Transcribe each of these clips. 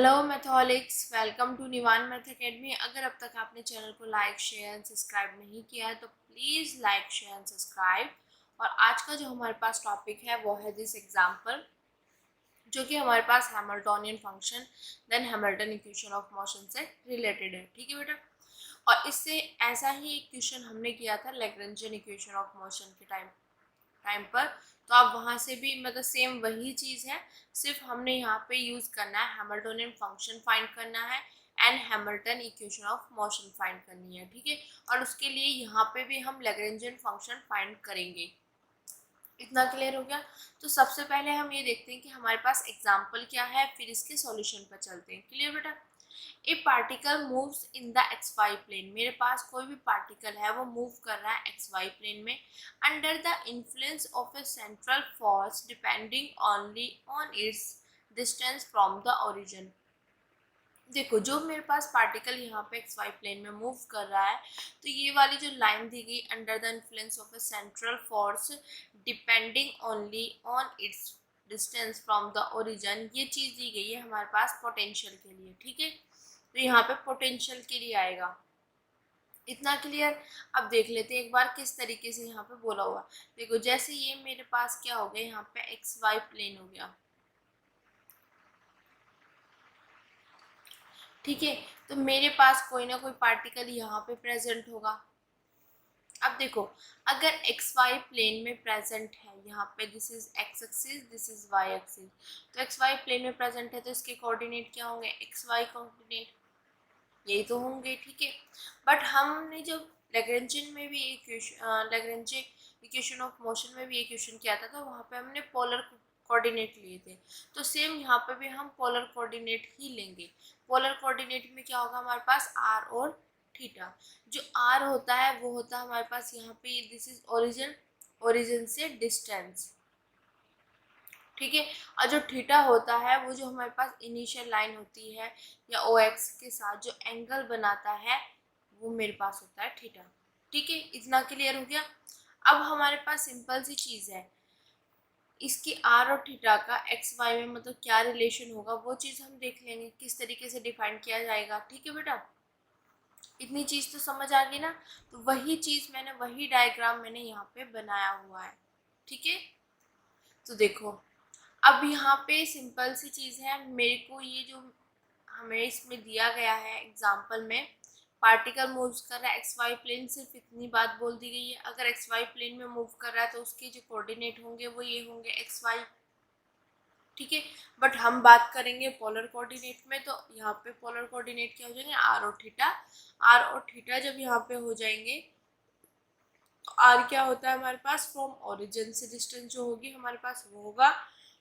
Hello Matholics, welcome to Nivan math academy. अगर अब तक आपने चैनल को लाइक शेयर एंड सब्सक्राइब नहीं किया है तो please like share and subscribe. और आज का जो हमारे पास टॉपिक है वो है दिस एग्जाम्पल, जो कि हमारे पास Hamiltonian function then Hamilton equation of motion से रिलेटेड है। ठीक है बेटा। और इससे ऐसा ही एक क्वेश्चन हमने किया था लैग्रेंजियन इक्वेशन ऑफ मोशन के टाइम पर। तो आप वहाँ से भी मतलब सेम वही चीज़ है, सिर्फ हमने यहाँ पे यूज़ करना है हैमिल्टोनियन फंक्शन फाइंड करना है and Hamilton equation of motion find करनी है। ठीक है। और उसके लिए यहाँ पे भी हम लैग्रेंजियन फंक्शन फाइंड करेंगे। इतना क्लियर हो गया। तो सबसे पहले हम ये देखते हैं कि हमारे पास एग्जाम्पल क्या है, फिर इसके सॉल्यूशन पर चलते हैं। क्लियर बेटा। A particle moves in the X Y plane. मेरे पास कोई भी पार्टिकल है वो मूव कर रहा है एक्स वाई प्लेन में under the influence of A central force depending only on it's distance from the origin. देखो, जो मेरे पास पार्टिकल यहाँ पे एक्स वाई प्लेन में मूव कर रहा है, तो ये वाली जो लाइन दी गई under the influence of A central force depending only on it's distance from the origin, ये चीज़ दी गई है हमारे पास पोटेंशियल के लिए। ठीक है। तो यहाँ पे पोटेंशियल के लिए आएगा। इतना क्लियर। अब देख लेते हैं एक बार किस तरीके से यहाँ पे बोला हुआ। देखो, जैसे ये मेरे पास क्या हो गया, यहाँ पे एक्स वाई प्लेन हो गया। ठीक है। तो मेरे पास कोई ना कोई पार्टिकल यहाँ पे प्रेजेंट होगा। अब देखो, अगर एक्स वाई प्लेन में प्रेजेंट है, यहाँ पे this is X axis, this is Y axis, तो एक्स वाई प्लेन में प्रेजेंट है तो इसके कोऑर्डिनेट क्या होंगे, एक्स वाई कोऑर्डिनेट यही तो होंगे। ठीक है। बट हमने जब लैग्रेंजियन में भी लैग्रेंजियन इक्वेशन ऑफ मोशन में भी एक क्वेश्चन किया था, तो वहाँ पे हमने पोलर कोऑर्डिनेट लिए थे। तो सेम यहाँ पे भी हम पोलर कोऑर्डिनेट ही लेंगे। पोलर कोऑर्डिनेट में क्या होगा हमारे पास, आर और थीटा। जो आर होता है वो होता है हमारे पास यहाँ पे, दिस इज ओरिजिन, ओरिजिन से डिस्टेंस। ठीक है। और जो थीटा होता है वो जो हमारे पास इनिशियल लाइन होती है या ओ एक्स के साथ जो एंगल बनाता है वो मेरे पास होता है थीटा। ठीक है। इतना क्लियर हो गया। अब हमारे पास सिंपल सी चीज़ है, इसकी आर और थीटा का एक्स वाई में मतलब क्या रिलेशन होगा वो चीज़ हम देख लेंगे, किस तरीके से डिफाइन किया जाएगा। ठीक है बेटा। इतनी चीज़ तो समझ आ गई ना। तो वही चीज़ मैंने, वही डायग्राम मैंने यहाँ पे बनाया हुआ है। ठीक है। तो देखो, अब यहाँ पे सिंपल सी चीज़ है, मेरे को ये जो हमें इसमें दिया गया है एग्जाम्पल में, पार्टिकल मूव्स कर रहा है एक्स वाई प्लेन, सिर्फ इतनी बात बोल दी गई है। अगर एक्स वाई प्लेन में मूव कर रहा है तो उसके जो कोऑर्डिनेट होंगे वो ये होंगे एक्स वाई। ठीक है। बट हम बात करेंगे पोलर कोऑर्डिनेट में, तो यहाँ पे पोलर कोऑर्डिनेट क्या हो जाएंगे, आर और थीटा। आर और थीटा जब यहाँ पे हो जाएंगे तो आर क्या होता है हमारे पास, फ्रॉम ओरिजिन से डिस्टेंस जो होगी हमारे पास वो होगा,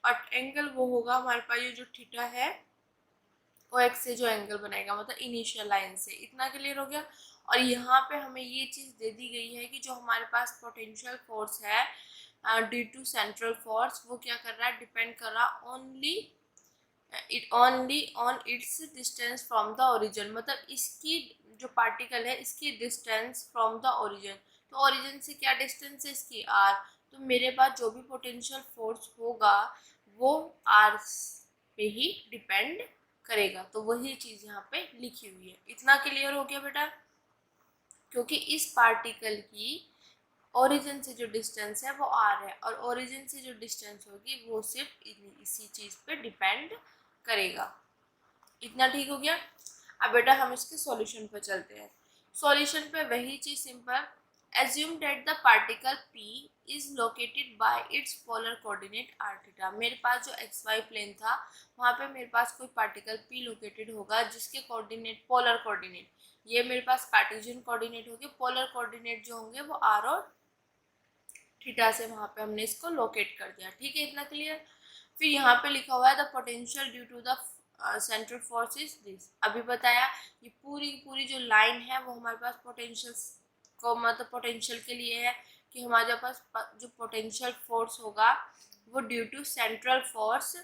और एंगल वो होगा हमारे पास ये जो थीटा है ओ एक्स से जो एंगल बनेगा, मतलब इनिशियल लाइन से। इतना क्लियर हो गया। और यहाँ पे हमें ये चीज़ दे दी गई है कि जो हमारे पास पोटेंशियल फोर्स है ड्यू टू सेंट्रल फोर्स, वो क्या कर रहा है, डिपेंड कर रहा only on it's distance from the origin, मतलब इसकी जो पार्टिकल है इसकी डिस्टेंस फ्रॉम द ओरिजिन। तो ओरिजिन से क्या डिस्टेंस है इसकी, आर। तो मेरे पास जो भी पोटेंशियल फोर्स होगा वो आर पे ही डिपेंड करेगा। तो वही चीज़ यहाँ पे लिखी हुई है। इतना क्लियर हो गया बेटा। क्योंकि इस पार्टिकल की ओरिजिन से जो डिस्टेंस है वो आर है, और ओरिजिन से जो डिस्टेंस होगी वो सिर्फ इसी चीज़ पे डिपेंड करेगा। इतना ठीक हो गया। अब बेटा हम इसके सॉल्यूशन पर चलते हैं। सॉल्यूशन पे वही चीज़ simple, assume that the particle P is located by its polar coordinate r theta. मेरे पास जो एक्स वाई प्लेन था वहाँ पे मेरे पास कोई पार्टिकल P लोकेटेड होगा जिसके कोऑर्डिनेट, पोलर कोऑर्डिनेट, ये मेरे पास कार्टेशियन कोऑर्डिनेट होंगे, पोलर कोऑर्डिनेट जो होंगे वो आर और थीटा से वहाँ पे हमने इसको लोकेट कर दिया। ठीक है। इतना क्लियर। फिर यहाँ पे लिखा हुआ है the potential due to the central force is this. अभी बताया, ये पूरी पूरी जो लाइन है वो हमारे पास पोटेंशियल को, मतलब पोटेंशियल के लिए है कि हमारे पास जो पोटेंशियल फोर्स होगा वो due to central force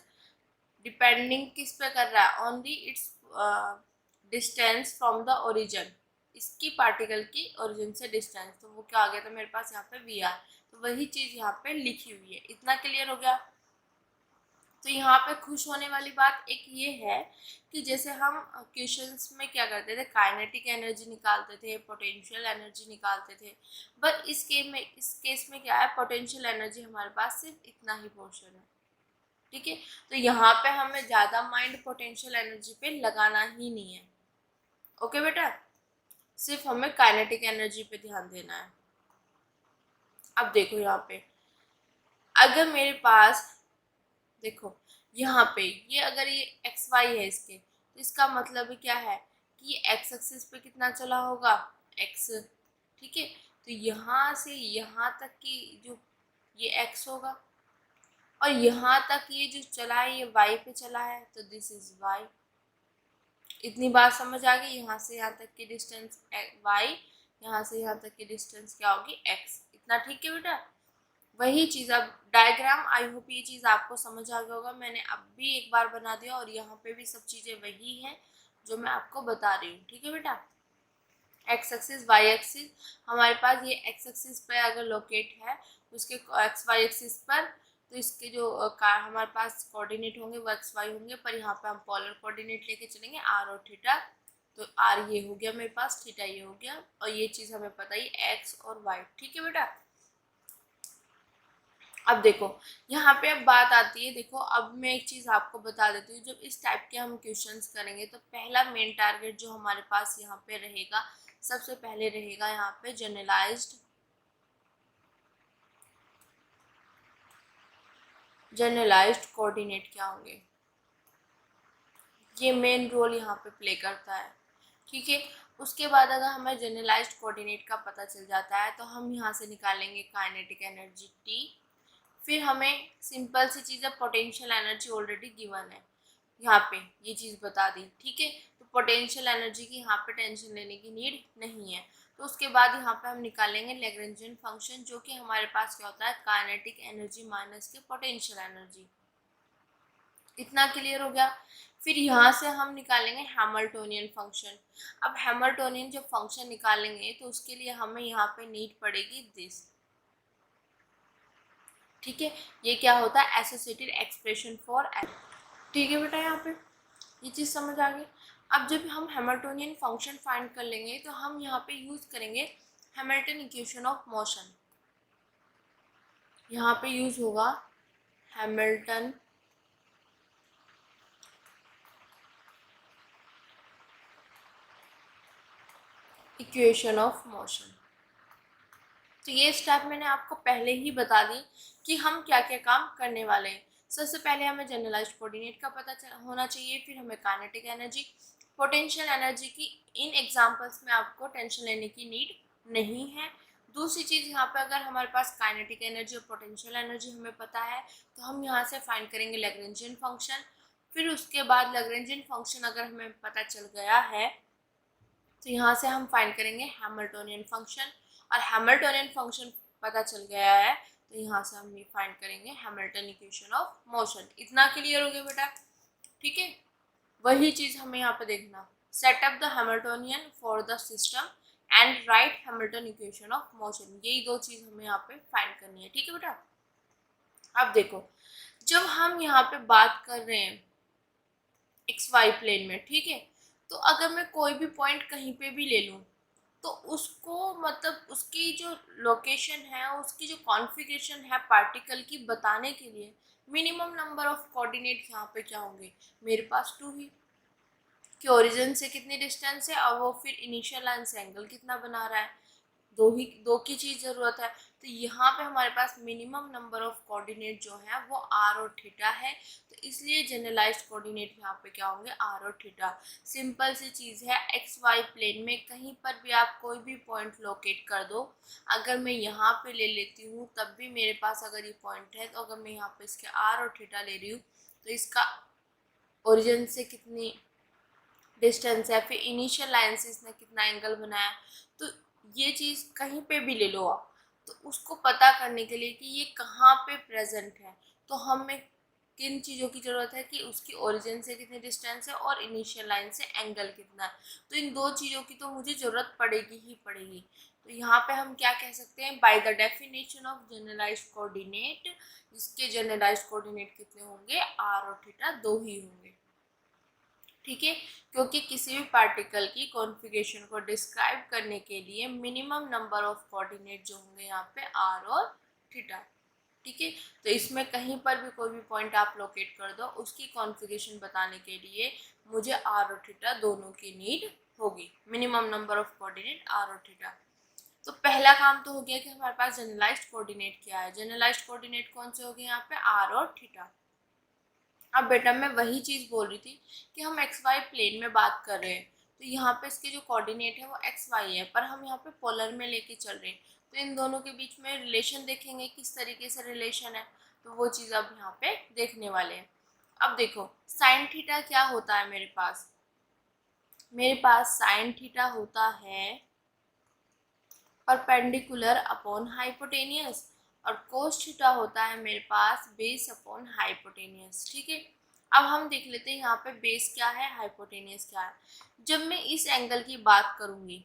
depending किस पे कर रहा है, only its distance from the origin, इसकी पार्टिकल की ओरिजिन से डिस्टेंस। तो वो क्या आ गया था मेरे पास यहाँ पे वी आर। तो वही चीज़ यहाँ पे लिखी हुई है। इतना क्लियर हो गया। तो यहाँ पे खुश होने वाली बात एक ये है कि जैसे हम क्वेश्चंस में क्या करते थे, काइनेटिक एनर्जी निकालते थे, पोटेंशियल एनर्जी निकालते थे, बट इस केस में क्या है, पोटेंशियल एनर्जी हमारे पास सिर्फ इतना ही पोर्शन है। ठीक है, तो यहाँ पे हमें ज़्यादा माइंड पोटेंशियल एनर्जी पे लगाना ही नहीं है। ओके बेटा, सिर्फ हमें काइनेटिक एनर्जी पे ध्यान देना है। अब देखो यहाँ पे अगर मेरे पास, देखो यहाँ पे ये अगर ये एक्स वाई है इसके, तो इसका मतलब क्या है कि ये एक्स एक्सिस पे कितना चला होगा, एक्स। ठीक है, तो यहाँ से यहाँ तक की जो ये एक्स होगा, और यहाँ तक ये जो चला है ये वाई पे चला है, तो दिस इज वाई। इतनी बात समझ आ गई। यहाँ से यहाँ तक की डिस्टेंस वाई, यहाँ से यहाँ तक की डिस्टेंस क्या होगी, एक्स। इतना ठीक है बेटा। वही चीज़ अब डायग्राम, आई होप ये चीज़ आपको समझ आ गया होगा। मैंने अब भी एक बार बना दिया और यहाँ पे भी सब चीज़ें वही हैं जो मैं आपको बता रही हूँ। ठीक है बेटा, एक्स एक्सिस वाई एक्सिस, हमारे पास ये एक्स एक्सिस पे अगर लोकेट है उसके एक्स वाई एक्सिस पर, तो इसके जो हमारे पास कोऑर्डिनेट होंगे वो एक्स वाई होंगे, पर यहाँ पे हम पोलर कोऑर्डिनेट लेके चलेंगे, आर और थीटा। तो आर ये हो गया मेरे पास, थीटा ये हो गया, और ये चीज़ हमें पता ही एक्स और वाई। ठीक है बेटा, अब देखो यहाँ पे अब बात आती है, देखो अब मैं एक चीज़ आपको बता देती हूँ। जब इस टाइप के हम क्वेश्चंस करेंगे तो पहला मेन टारगेट जो हमारे पास यहाँ पे रहेगा, सबसे पहले रहेगा यहाँ पे जनरलाइज्ड कोऑर्डिनेट क्या होंगे, ये मेन रोल यहाँ पे प्ले करता है। ठीक है, उसके बाद अगर हमें जनरलाइज्ड कोऑर्डिनेट का पता चल जाता है तो हम यहाँ से निकालेंगे काइनेटिक एनर्जी टी। फिर हमें सिंपल सी चीज़ है, पोटेंशियल एनर्जी ऑलरेडी गिवन है, यहाँ पे ये चीज़ बता दी। ठीक है, तो पोटेंशियल एनर्जी की यहाँ पे टेंशन लेने की नीड नहीं है। तो उसके बाद यहाँ पे हम निकालेंगे लैग्रेंजियन फंक्शन, जो कि हमारे पास क्या होता है, काइनेटिक एनर्जी माइनस के पोटेंशियल एनर्जी। इतना क्लियर हो गया। फिर यहाँ से हम निकालेंगे हैमिल्टोनियन फंक्शन। अब हैमिल्टोनियन जब फंक्शन निकालेंगे तो उसके लिए हमें यहाँ पे नीड पड़ेगी दिस। ठीक है, ये क्या होता है, एसोसिएटेड एक्सप्रेशन फॉर एन। ठीक है बेटा, यहाँ पे ये चीज़ समझ आ गई। अब जब हम हैमिल्टोनियन फंक्शन फाइंड कर लेंगे तो हम यहाँ पे यूज़ करेंगे हैमिल्टन इक्वेशन ऑफ मोशन। यहाँ पे यूज़ होगा हैमिल्टन इक्वेशन ऑफ मोशन। तो ये स्टेप मैंने आपको पहले ही बता दी कि हम क्या क्या काम करने वाले हैं। सबसे पहले हमें जनरलाइज्ड कोऑर्डिनेट का पता होना चाहिए, फिर हमें काइनेटिक एनर्जी, पोटेंशियल एनर्जी की इन एग्जांपल्स में आपको टेंशन लेने की नीड नहीं है। दूसरी चीज़, यहाँ पे अगर हमारे पास काइनेटिक एनर्जी और पोटेंशियल एनर्जी हमें पता है तो हम यहाँ से फाइंड करेंगे लैग्रेंजियन फंक्शन। फिर उसके बाद लैग्रेंजियन फंक्शन अगर हमें पता चल गया है तो यहाँ से हम फाइंड करेंगे हैमिल्टोनियन फंक्शन, और हैमिल्टोनियन फंक्शन पता चल गया है तो यहाँ से हम ये फाइंड करेंगे हैमिल्टन इक्वेशन ऑफ मोशन। इतना क्लियर हो गया बेटा। ठीक है, वही चीज़ हमें यहाँ पे देखना, set up the Hamiltonian for the system and right Hamilton equation of motion. यही दो चीज़ हमें यहाँ पे फाइंड करनी है। ठीक है बेटा, अब देखो जब हम यहाँ पे बात कर रहे हैं एक्स वाई प्लेन में, ठीक है, तो अगर मैं कोई भी पॉइंट कहीं पे भी ले लूँ तो उसको मतलब उसकी जो लोकेशन है, उसकी जो कॉन्फ़िगरेशन है पार्टिकल की बताने के लिए मिनिमम नंबर ऑफ कोऑर्डिनेट यहाँ पे क्या होंगे, मेरे पास 2 ही, कि ओरिजिन से कितनी डिस्टेंस है और वो फिर इनिशियल लाइन से एंगल कितना बना रहा है, दो की चीज़ ज़रूरत है। तो यहाँ पे हमारे पास मिनिमम नंबर ऑफ कोऑर्डिनेट जो है वो आर और थीटा है, तो इसलिए जनरलाइज्ड कोऑर्डिनेट यहाँ पे क्या होंगे, आर और थीटा। सिंपल सी चीज़ है, एक्स वाई प्लेन में कहीं पर भी आप कोई भी पॉइंट लोकेट कर दो, अगर मैं यहाँ पे ले लेती हूँ तब भी मेरे पास अगर ये पॉइंट है, तो अगर मैं यहाँ पे इसके आर और थीटा ले रही हूँ तो इसका ओरिजिन से कितनी डिस्टेंस है, फिर इनिशियल लाइन से इसने कितना एंगल बनाया, तो ये चीज़ कहीं पे भी ले लो आप, तो उसको पता करने के लिए कि ये कहाँ पे प्रेजेंट है, तो हमें किन चीज़ों की ज़रूरत है कि उसकी ओरिजिन से कितनी डिस्टेंस है और इनिशियल लाइन से एंगल कितना है। तो इन दो चीज़ों की तो मुझे ज़रूरत पड़ेगी ही पड़ेगी। तो यहाँ पे हम क्या कह सकते हैं, by the definition of generalised coordinate, जिसके जनरलाइज्ड कोऑर्डिनेट कितने होंगे, r और थीटा 2 ही होंगे। ठीक है, क्योंकि किसी भी पार्टिकल की कॉन्फ़िगरेशन को डिस्क्राइब करने के लिए मिनिमम नंबर ऑफ कोऑर्डिनेट जो होंगे यहाँ पे r और थीटा। ठीक है, तो इसमें कहीं पर भी कोई भी पॉइंट आप लोकेट कर दो, उसकी कॉन्फ़िगरेशन बताने के लिए मुझे r और थीटा दोनों की नीड होगी, minimum number of coordinate r और थीटा। तो पहला काम तो हो गया कि हमारे पास जनरलाइज्ड कोऑर्डिनेट क्या है। जनरलाइज्ड कोऑर्डिनेट कौन से हो गए यहाँ पे, r और थीटा। अब बेटा मैं वही चीज़ बोल रही थी कि हम एक्स वाई प्लेन में बात कर रहे हैं, तो यहाँ पे इसके जो कोऑर्डिनेट है वो एक्स वाई है, पर हम यहाँ पे पोलर में लेके चल रहे हैं, तो इन दोनों के बीच में रिलेशन देखेंगे किस तरीके से रिलेशन है, तो वो चीज़ अब यहाँ पे देखने वाले हैं। अब देखो साइन थीटा क्या होता है मेरे पास साइन थीटा होता है परपेंडिकुलर अपॉन हाइपोटेनियस, और कोस थीटा होता है मेरे पास बेस अपॉन हाइपोटेनियस। ठीक है, अब हम देख लेते हैं यहाँ पे बेस क्या है, हाइपोटेनियस क्या है। जब मैं इस एंगल की बात करूँगी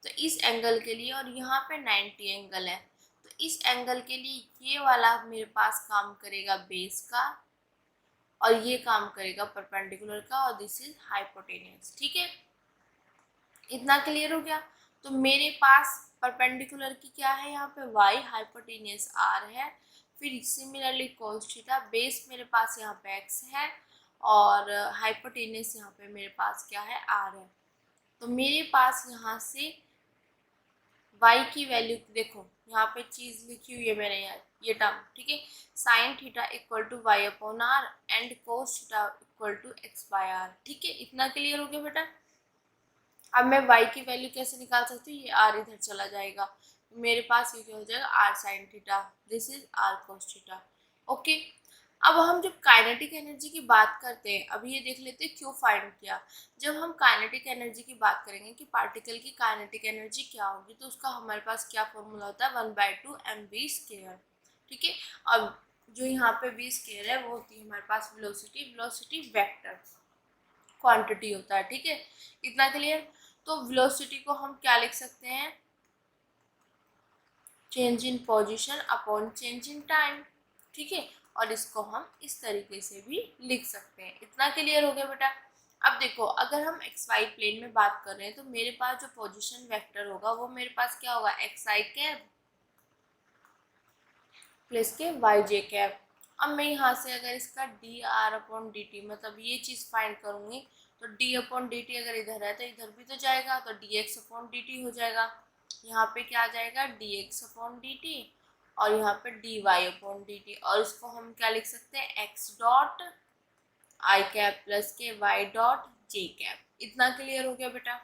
तो इस एंगल के लिए, और यहाँ पे 90 एंगल है, तो इस एंगल के लिए ये वाला मेरे पास काम करेगा बेस का, और ये काम करेगा परपेंडिकुलर का, और दिस इज हाइपोटेनियस। ठीक है, इतना क्लियर हो गया। तो मेरे पास परपेंडिकुलर की क्या है यहाँ पे y, हाइपोटेनियस r है, फिर सिमिलरली cos थीटा, बेस मेरे पास यहाँ पे x है, और हाइपोटेनियस यहाँ पे मेरे पास क्या है, r है। तो मेरे पास यहाँ से y की वैल्यू देखो, यहाँ पे चीज़ लिखी हुई है मैंने यार, ये टर्म। ठीक है, sine theta equal to Y upon R and cos theta equal to X by R. ठीक है, इतना क्लियर हो गया बेटा। अब मैं y की वैल्यू कैसे निकाल सकती हूँ, ये r इधर चला जाएगा, मेरे पास ये क्या हो जाएगा, r sine theta, this is r cos theta. Okay, अब हम जब काइनेटिक एनर्जी की बात करते हैं, अभी ये देख लेते हैं क्यों फाइंड किया। जब हम काइनेटिक एनर्जी की बात करेंगे कि पार्टिकल की काइनेटिक एनर्जी क्या होगी, तो उसका हमारे पास क्या फॉर्मूला होता है, 1/2 mv²। ठीक है, अब जो यहाँ पे v² है वो होती है हमारे पास वेलोसिटी वेक्टर क्वांटिटी होता है। ठीक है, इतना क्लियर। तो वेलोसिटी को हम क्या लिख सकते हैं, change in position upon change in time. ठीक है, और इसको हम इस तरीके से भी लिख सकते हैं। इतना क्लियर हो गया बेटा। अब देखो अगर हम एक्स वाई प्लेन में बात कर रहे हैं, तो मेरे पास जो पोजीशन वेक्टर होगा वो मेरे पास क्या होगा, एक्स आई कैप प्लस के वाई जे कैप। अब मैं यहाँ से अगर इसका D R upon D T मतलब ये चीज़ फाइंड करूँगी, तो डी अपॉन डी टी अगर इधर है तो इधर भी तो जाएगा, तो D X upon D T हो जाएगा। यहाँ पे क्या आ जाएगा, D X upon D T, और यहाँ पे D Y upon D T, और इसको हम क्या लिख सकते हैं, X dot I cap plus के वाई डॉट जे कैप। इतना क्लियर हो गया बेटा।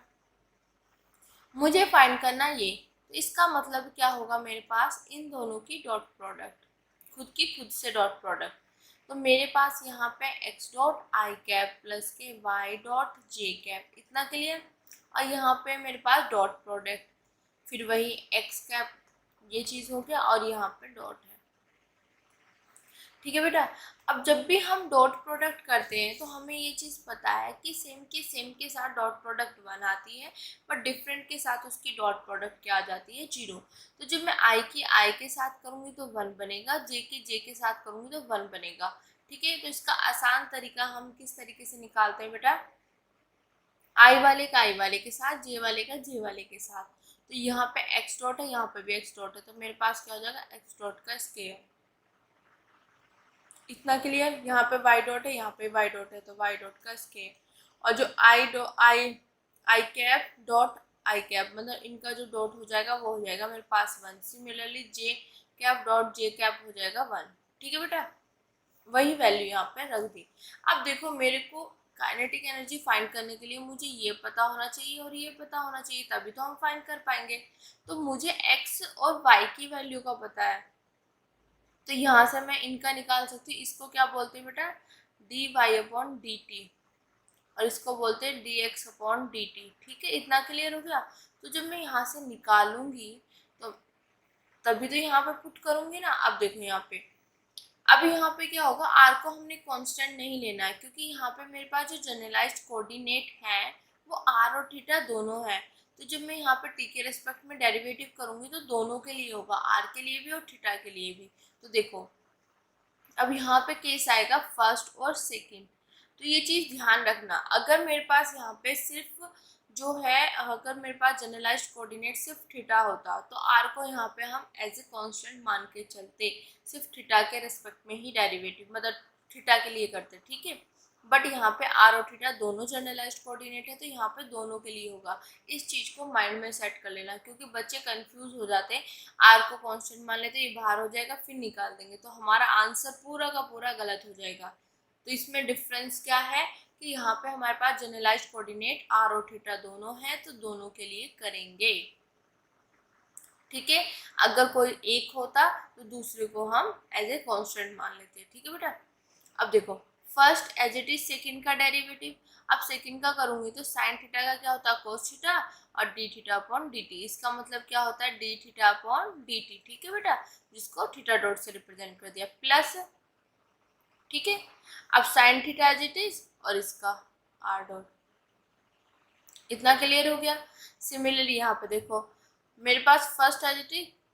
मुझे फाइंड करना ये, तो इसका मतलब क्या होगा, मेरे पास इन दोनों की डॉट प्रोडक्ट, खुद से डॉट प्रोडक्ट। तो मेरे पास यहाँ पे x dot I cap plus के वाई डॉट जे कैप। इतना क्लियर। और यहाँ पे मेरे पास डॉट प्रोडक्ट, फिर वही एक्स कैप, ये चीज़ हो गया, और यहाँ पे डॉट है। ठीक है बेटा। अब जब भी हम डॉट प्रोडक्ट करते हैं तो हमें ये चीज़ पता है कि सेम के साथ डॉट प्रोडक्ट 1 आती है, पर डिफरेंट के साथ उसकी डॉट प्रोडक्ट क्या आ जाती है, 0। तो जब मैं आई की आई के साथ करूँगी तो 1 बनेगा, जे के साथ करूँगी तो 1 बनेगा। ठीक है, तो इसका आसान तरीका हम किस तरीके से निकालते हैं बेटा, आई वाले का आई वाले के साथ, जे वाले का जे वाले के साथ। तो यहाँ पे एक्स डॉट है, यहाँ पे भी एक्स डॉट है, तो मेरे पास क्या हो जाएगा, एक्स डॉट का स्क्वायर। इतना क्लियर। यहाँ पे वाई डॉट है, यहाँ पे वाई डॉट है, तो वाई डॉट का स्क्वायर। और जो आई कैप डॉट आई कैप मतलब इनका जो डॉट हो जाएगा वो हो जाएगा मेरे पास 1। सिमिलरली जे कैप डॉट जे कैप हो जाएगा 1। ठीक है बेटा, वही वैल्यू यहाँ पे रख दी। अब देखो मेरे को काइनेटिक एनर्जी फाइंड करने के लिए मुझे ये पता होना चाहिए और ये पता होना चाहिए, तभी तो हम फाइंड कर पाएंगे। तो मुझे एक्स और वाई की वैल्यू का पता है, तो यहाँ से मैं इनका निकाल सकती हूँ। इसको क्या बोलते हैं बेटा, D Y upon D T, और इसको बोलते हैं D X upon D T. ठीक है, इतना क्लियर हो गया। तो जब मैं यहाँ से निकालूंगी तो तभी तो यहाँ पे पुट करूंगी ना। अब देखो यहाँ पे, अब यहाँ पे क्या होगा, आर को हमने कांस्टेंट नहीं लेना है, क्योंकि यहाँ पे मेरे पास जो जनरलाइज्ड कोऑर्डिनेट है वो आर और थीटा दोनों है। तो तो जब मैं यहाँ पे टी के रेस्पेक्ट में डेरिवेटिव करूँगी तो दोनों के लिए होगा, आर के लिए भी और थीटा के लिए भी। तो देखो अब यहाँ पे केस आएगा फर्स्ट और सेकंड। तो ये चीज़ ध्यान रखना, अगर मेरे पास यहाँ पे सिर्फ जो है, अगर मेरे पास जनरलाइज्ड कोऑर्डिनेट सिर्फ थीटा होता तो आर को यहाँ पे हम एज ए कांस्टेंट मान के चलते, सिर्फ थीटा के रेस्पेक्ट में ही डेरिवेटिव मतलब थीटा के लिए करते, ठीक है। बट यहाँ पे आर और थीटा दोनों जनरलाइज्ड कोऑर्डिनेट है तो यहाँ पे दोनों के लिए होगा। इस चीज़ को माइंड में सेट कर लेना, क्योंकि बच्चे कंफ्यूज हो जाते हैं, आर को कांस्टेंट मान लेते ये बाहर हो जाएगा फिर निकाल देंगे तो हमारा आंसर पूरा का पूरा गलत हो जाएगा। तो इसमें डिफरेंस क्या है कि यहाँ पे हमारे पास जनरलाइज्ड कोऑर्डिनेट आर और थीटा दोनों है तो दोनों के लिए करेंगे, ठीक है। अगर कोई एक होता तो दूसरे को हम एज ए कांस्टेंट मान लेते हैं, ठीक है बेटा। अब देखो first as it is second का डेरिवेटिव, अब सेकंड का करूंगी तो साइन थीटा का क्या होता है कोस थीटा और D theta upon D T. इसका मतलब क्या होता है D theta upon D T, ठीक है बेटा, जिसको थीटा डॉट से रिप्रेजेंट कर दिया प्लस, ठीक है। अब sine theta as it is और इसका आर डॉट, इतना क्लियर हो गया। सिमिलरली यहाँ पे देखो मेरे पास first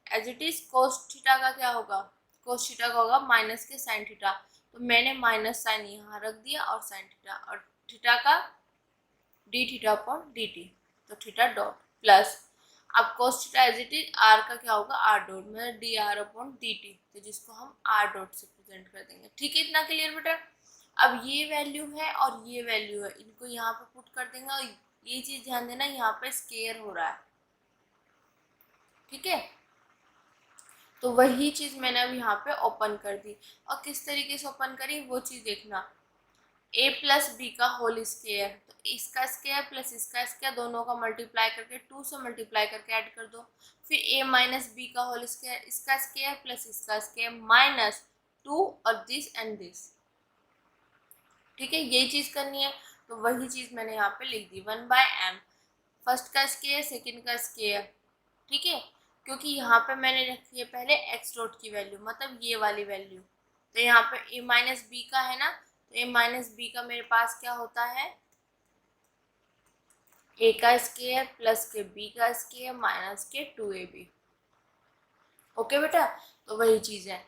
as it is cos theta का क्या होगा, कोस थीटा का होगा माइनस के साइन थीटा, तो मैंने माइनस साइन यहाँ रख दिया और साइन थीटा, और थीटा का D theta upon D T, तो थीटा डॉट प्लस, अब cos theta as it is R का क्या होगा आर डॉट, मतलब D R upon D T, तो जिसको हम आर डॉट से प्रेजेंट कर देंगे, ठीक है। इतना क्लियर बेटा। अब ये वैल्यू है और ये वैल्यू है, इनको यहाँ पे पुट कर देंगे और ये चीज़ ध्यान देना यहाँ पे स्केयर हो रहा है, ठीक है। तो वही चीज़ मैंने अब यहाँ पे ओपन कर दी, और किस तरीके से ओपन करी वो चीज़ देखना, a प्लस बी का होल स्केयर, तो इसका स्केयर प्लस इसका स्केयर दोनों का मल्टीप्लाई करके 2 से मल्टीप्लाई करके ऐड कर दो, फिर a माइनस बी का होल स्केयर, इसका स्केयर प्लस इसका स्केयर माइनस 2 और दिस एंड दिस, ठीक है, ये चीज़ करनी है। तो वही चीज़ मैंने यहाँ पे लिख दी 1/m, फर्स्ट का स्केयर सेकेंड का स्केयर, ठीक है, क्योंकि यहाँ पे मैंने रखी है पहले एक्स डॉट की वैल्यू, मतलब ये वाली वैल्यू, तो यहाँ पे a माइनस बी का है ना, तो a माइनस बी का मेरे पास क्या होता है a का स्केयर प्लस के b का स्केयर माइनस के 2ab, ओके बेटा। तो वही चीज़ है,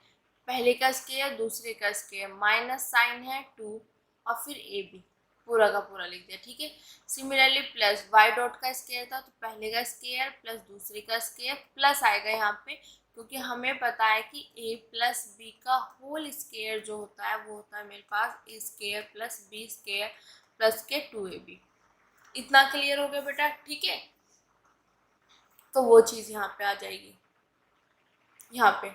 पहले का स्केयर दूसरे का स्केयर माइनस साइन है 2 और फिर ab, पूरा का पूरा लिख दिया, ठीक है। सिमिलरली प्लस वाई डॉट का स्केयर था तो पहले का स्केयर प्लस दूसरे का स्केयर प्लस आएगा यहाँ पे, क्योंकि हमें पता है कि a प्लस बी का होल स्केयर जो होता है वो होता है मेरे पास a square plus B square plus के 2ab। इतना क्लियर हो गया बेटा, ठीक है। तो वो चीज़ यहाँ पे आ जाएगी, यहाँ पे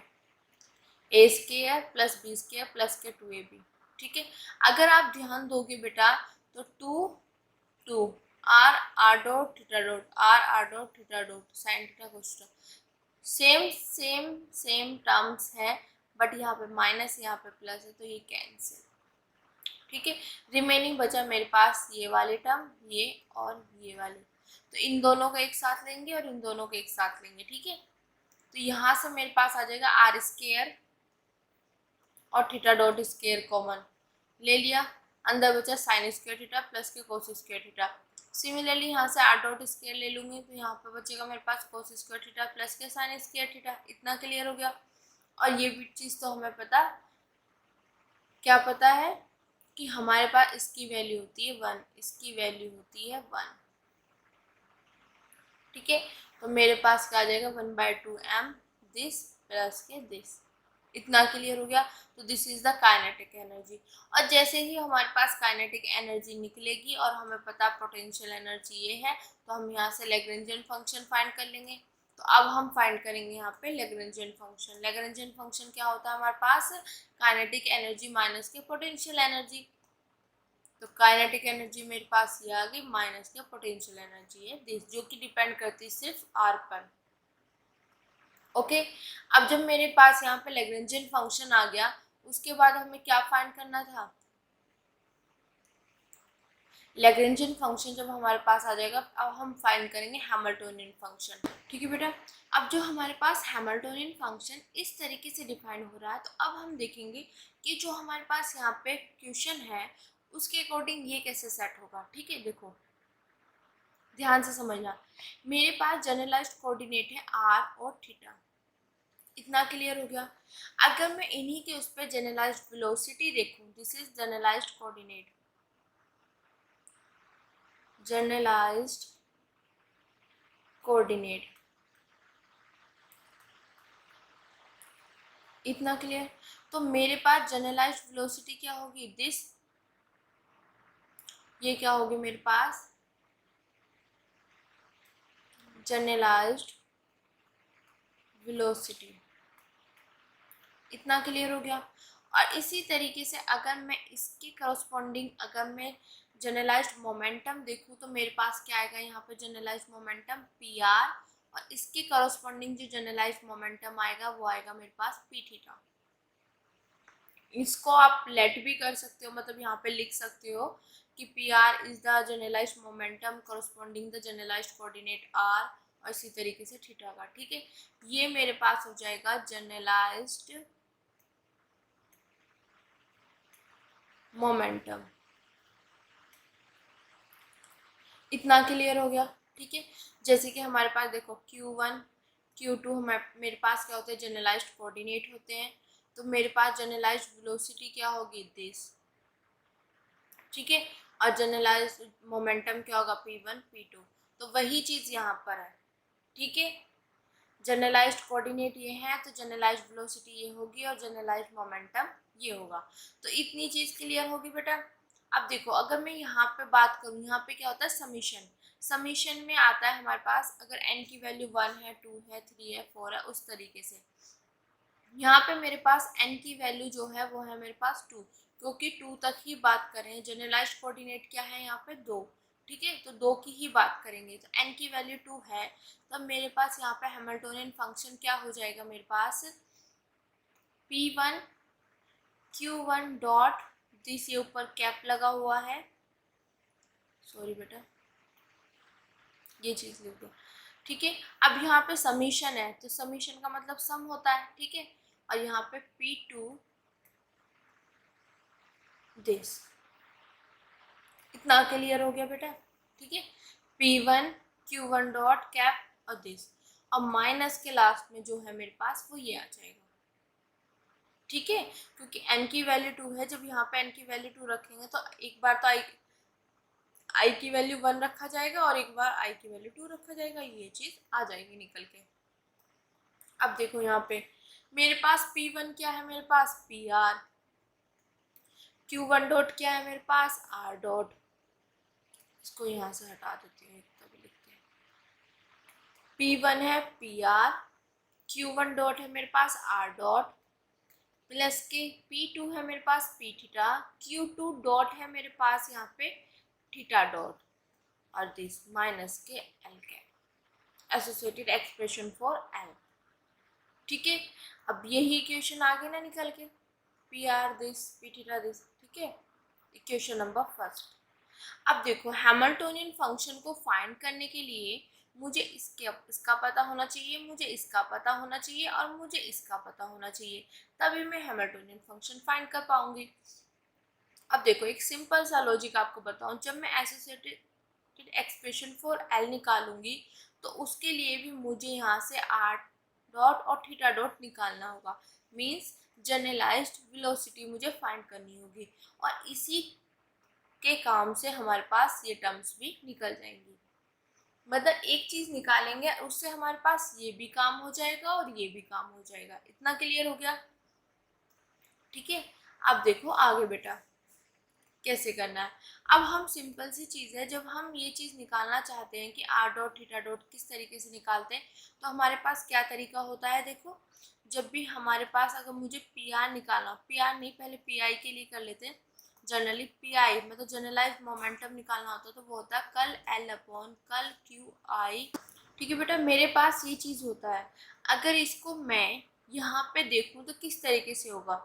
a square plus B square plus के 2ab, ठीक है। अगर आप ध्यान दोगे बेटा तो 2 R R dot theta dot R dot theta dot sine theta cos theta same same same terms है, बट यहाँ पे माइनस यहाँ पे प्लस है तो ये कैंसिल, ठीक है। रिमेनिंग बचा मेरे पास ये वाले टर्म, ये और ये वाले, तो इन दोनों को एक साथ लेंगे और इन दोनों को एक साथ लेंगे, ठीक है। तो यहाँ से मेरे पास आ जाएगा आर स्केयर और थीटा डॉट स्केयर कॉमन ले लिया, अंदर बचा साइन स्क्वायर थीटा प्लस के कोस स्क्वायर थीटा। सिमिलरली यहाँ से आर डॉट स्क्वायर ले लूँगी तो यहाँ पे बचेगा मेरे पास कोस स्क्वायर थीटा प्लस के साइन स्क्वायर थीटा। इतना क्लियर हो गया। और ये भी चीज़ तो हमें पता, क्या पता है कि हमारे पास इसकी वैल्यू होती है 1, इसकी वैल्यू होती है 1, ठीक है। तो मेरे पास क्या आ जाएगा 1/2m दिस प्लस के दिस। इतना क्लियर हो गया। तो this is the kinetic energy. और जैसे ही हमारे पास काइनेटिक एनर्जी निकलेगी और हमें पता पोटेंशियल एनर्जी ये है, तो हम यहाँ से लैग्रेंजियन फंक्शन फाइंड कर लेंगे। तो अब हम फाइंड करेंगे यहाँ पे लैग्रेंजियन फंक्शन। लैग्रेंजियन फंक्शन क्या होता है हमारे पास, काइनेटिक एनर्जी माइनस के पोटेंशियल एनर्जी। तो काइनेटिक एनर्जी मेरे पास ये आ गई माइनस के पोटेंशियल एनर्जी है दिस, जो कि डिपेंड करती है सिर्फ आर पर। ओके अब जब मेरे पास यहाँ पे लैग्रेंजियन फंक्शन आ गया, उसके बाद हमें क्या फाइंड करना था, लैग्रेंजियन फंक्शन जब हमारे पास आ जाएगा अब हम फाइंड करेंगे हैमिल्टोनियन फंक्शन। ठीक है बेटा। अब जो हमारे पास हैमिल्टोनियन फंक्शन इस तरीके से डिफाइन हो रहा है, तो अब हम देखेंगे कि जो हमारे पास यहाँ पे क्वेश्चन है उसके अकॉर्डिंग ये कैसे सेट होगा। ठीक है, देखो ध्यान से समझना, मेरे पास जनरलाइज्ड कोऑर्डिनेट है आर और थीटा, इतना क्लियर हो गया। अगर मैं इन्हीं के उस पर जनरलाइज्ड वेलोसिटी देखूं, this is generalised coordinate, generalised coordinate, इतना क्लियर। तो मेरे पास जनरलाइज्ड वेलोसिटी क्या होगी, दिस, ये क्या होगी मेरे पास जनरलाइज्ड वेलोसिटी, इतना क्लियर हो गया। और इसी तरीके से अगर मैं इसके करस्पॉन्डिंग अगर मैं जनरलाइज्ड मोमेंटम देखूं तो मेरे पास क्या आएगा यहाँ पे जनरलाइज्ड मोमेंटम पी आर, और इसके करस्पॉन्डिंग जो जनरलाइज्ड मोमेंटम आएगा वो आएगा मेरे पास पी थीटा। इसको आप लेट भी कर सकते हो, मतलब यहाँ पे लिख सकते हो कि P R is the generalised momentum corresponding the generalised coordinate R, और इसी तरीके से थीटा का, ठीक है। ये मेरे पास हो जाएगा जनरलाइज्ड मोमेंटम, इतना क्लियर हो गया, ठीक है। जैसे कि हमारे पास देखो Q1 Q2 मेरे पास क्या होते हैं, जनरलाइज्ड कोऑर्डिनेट होते हैं, तो मेरे पास जनरलाइज्ड वेलोसिटी क्या होगी, दिस, ठीक है। और जनरलाइज्ड मोमेंटम क्या होगा, P1 P2, तो वही चीज़ यहाँ पर है, ठीक है। जनरलाइज्ड कोऑर्डिनेट ये है तो जनरलाइज्ड वेलोसिटी ये होगी और जनरलाइज्ड मोमेंटम ये होगा। तो इतनी चीज़ क्लियर होगी बेटा। अब देखो अगर मैं यहाँ पे बात करूँ, यहाँ पे क्या होता है समीशन, समीशन में आता है हमारे पास अगर n की वैल्यू 1 है 2 है 3 है 4 है, उस तरीके से यहाँ पे मेरे पास n की वैल्यू जो है वो है मेरे पास 2, क्योंकि 2 तक ही बात कर रहे हैं। जनरलाइज्ड कोऑर्डिनेट क्या है यहाँ पे 2, ठीक है, तो 2 की ही बात करेंगे। तो n की वैल्यू 2 है, तब मेरे पास यहाँ पे हैमिल्टोनियन फंक्शन क्या हो जाएगा मेरे पास, P1 Q1 डॉट, दिस ये ऊपर कैप लगा हुआ है, सॉरी बेटा ये चीज़ लिख दो, ठीक है। अब यहाँ पे समीशन है तो समीशन का मतलब सम होता है, ठीक है। और यहाँ पे P2 दिस, इतना क्लियर हो गया बेटा, ठीक है। P1 Q1 डॉट कैप और दिस, और माइनस के लास्ट में जो है मेरे पास वो ये आ जाएगा, ठीक है। क्योंकि n की वैल्यू 2 है, जब यहाँ पे n की वैल्यू 2 रखेंगे तो एक बार तो i की वैल्यू 1 रखा जाएगा और एक बार i की वैल्यू 2 रखा जाएगा, ये चीज़ आ जाएगी निकल के। अब देखो यहाँ पे मेरे पास P1 क्या है, मेरे पास पी आर, Q1 डॉट क्या है मेरे पास आर डॉट, इसको यहाँ से हटा देते हैं तभी लिखते हैं, P1 है पी आर, Q1 डॉट है मेरे पास आर डॉट, प्लस के P2 है मेरे पास पी थीटा, Q2 डॉट है मेरे पास यहाँ पे थीटा डॉट, और दिस माइनस के L cap, associated expression for L, ठीक है। अब यही इक्वेशन आ गई ना निकल के, P R this P theta this, ठीक है, इक्वेशन नंबर फर्स्ट। अब देखो हैमिल्टोनियन फंक्शन को फाइंड करने के लिए मुझे इसका पता होना चाहिए, मुझे इसका पता होना चाहिए और मुझे इसका पता होना चाहिए, तभी मैं हैमिल्टोनियन फंक्शन फाइंड कर पाऊंगी। अब देखो एक सिंपल सा लॉजिक आपको बताऊं, जब मैं एसोसिएटेड एक्सप्रेशन फॉर एल निकालूंगी तो उसके लिए भी मुझे यहाँ से आर डॉट और थीटा डॉट निकालना होगा, मीन्स जनरलाइज्ड वेलोसिटी मुझे फाइंड करनी होगी, और इसी के काम से हमारे पास ये टर्म्स भी निकल जाएंगी। मतलब एक चीज़ निकालेंगे उससे हमारे पास ये भी काम हो जाएगा और ये भी काम हो जाएगा, इतना क्लियर हो गया, ठीक है। अब देखो आगे बेटा कैसे करना है। अब हम सिंपल सी चीज़ है, जब हम ये चीज़ निकालना चाहते हैं कि आर डॉट थीटा डॉट किस तरीके से निकालते हैं, तो हमारे पास क्या तरीका होता है। देखो जब भी हमारे पास अगर मुझे पी आर निकालना, पी आर नहीं पहले पी आई के लिए कर लेते हैं। जनरली पी आई मतलब जनरलाइज मोमेंटम निकालना होता है तो वो होता है कल एल अपॉन कल क्यू आई, ठीक है बेटा। मेरे पास ये चीज़ होता है, अगर इसको मैं यहाँ पे देखूँ तो किस तरीके से होगा,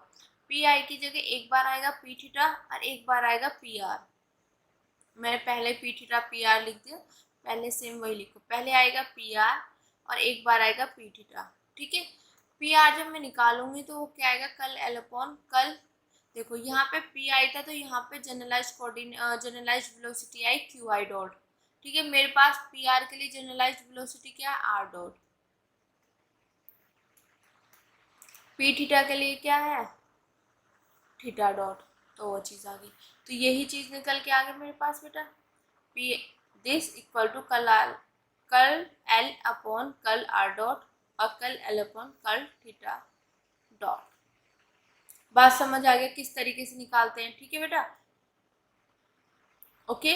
पी आई की जगह एक बार आएगा पी थीटा और एक बार आएगा पी आर, मैंने पहले पी थीटा पी आर लिख दिया, पहले सेम वही लिखो, पहले आएगा पी आर और एक बार आएगा पी थीटा, ठीक है। पी आर जब मैं निकालूंगी तो वो क्या आएगा कल एल अपॉन कल, देखो यहाँ पे पी आई था तो यहाँ पे generalise velocity I Q I dot, ठीक है, मेरे पास पी आर के लिए जनरलाइज्ड वेलोसिटी क्या है, आर डॉट। पी थीटा के लिए क्या है, थीटा डॉट। तो वो चीज़ आ गई, तो यही चीज़ निकल के आ गई मेरे पास बेटा, पी दिस इक्वल टू कल एल अपॉन कल आर डॉट और कल एल अपॉन कल थीटा डॉट। बात समझ आ गया किस तरीके से निकालते हैं, ठीक है बेटा। ओके,